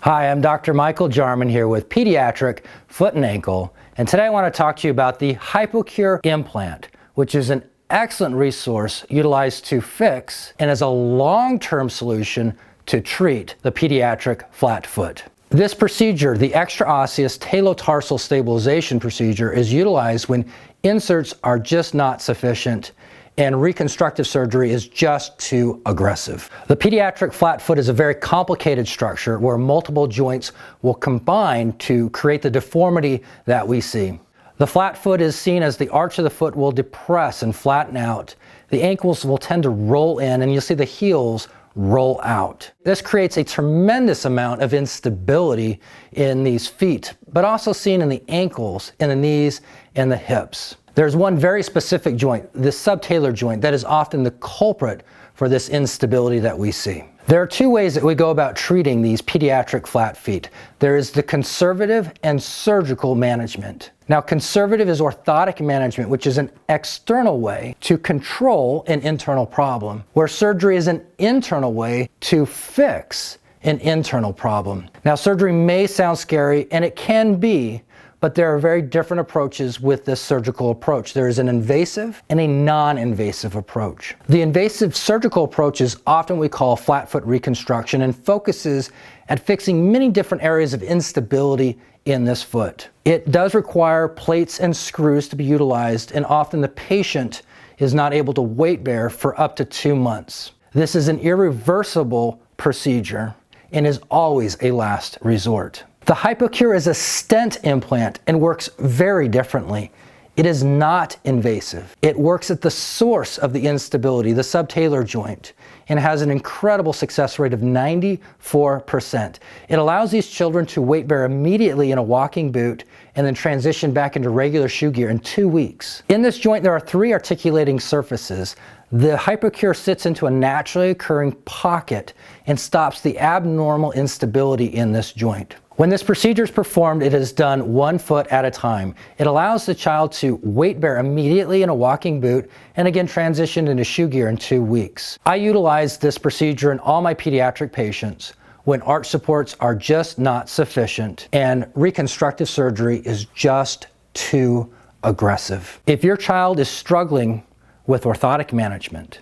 Hi, I'm Dr. Mikkel Jarman here with Pediatric Foot and Ankle, and today I want to talk to you about the HyProCure implant, which is an excellent resource utilized to fix and is a long-term solution to treat the pediatric flat foot. This procedure, the extraosseous talotarsal stabilization procedure, is utilized when inserts are just not sufficient and reconstructive surgery is just too aggressive. The pediatric flat foot is a very complicated structure where multiple joints will combine to create the deformity that we see. The flat foot is seen as the arch of the foot will depress and flatten out. The ankles will tend to roll in, and you'll see the heels roll out. This creates a tremendous amount of instability in these feet, but also seen in the ankles, in the knees, and the hips. There's one very specific joint, the subtalar joint, that is often the culprit for this instability that we see. There are two ways that we go about treating these pediatric flat feet. There is the conservative and surgical management. Now, conservative is orthotic management, which is an external way to control an internal problem, where surgery is an internal way to fix an internal problem. Now, surgery may sound scary, and it can be, but there are very different approaches with this surgical approach. There is an invasive and a non-invasive approach. The invasive surgical approach is often what we call flat foot reconstruction and focuses at fixing many different areas of instability in this foot. It does require plates and screws to be utilized, and often the patient is not able to weight bear for up to 2 months. This is an irreversible procedure and is always a last resort. The HyProCure is a stent implant and works very differently. It is not invasive. It works at the source of the instability, the subtalar joint, and has an incredible success rate of 94%. It allows these children to weight bear immediately in a walking boot and then transition back into regular shoe gear in 2 weeks. In this joint, there are 3 articulating surfaces. The HyProCure sits into a naturally occurring pocket and stops the abnormal instability in this joint. When this procedure is performed, it is done 1 foot at a time. It allows the child to weight bear immediately in a walking boot and again transition into shoe gear in 2 weeks. I utilize this procedure in all my pediatric patients when arch supports are just not sufficient and reconstructive surgery is just too aggressive. If your child is struggling with orthotic management,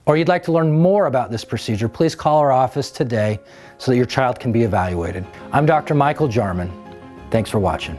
or you'd like to learn more about this procedure, please call our office today so that your child can be evaluated. I'm Dr. Mikkel Jarman. Thanks for watching.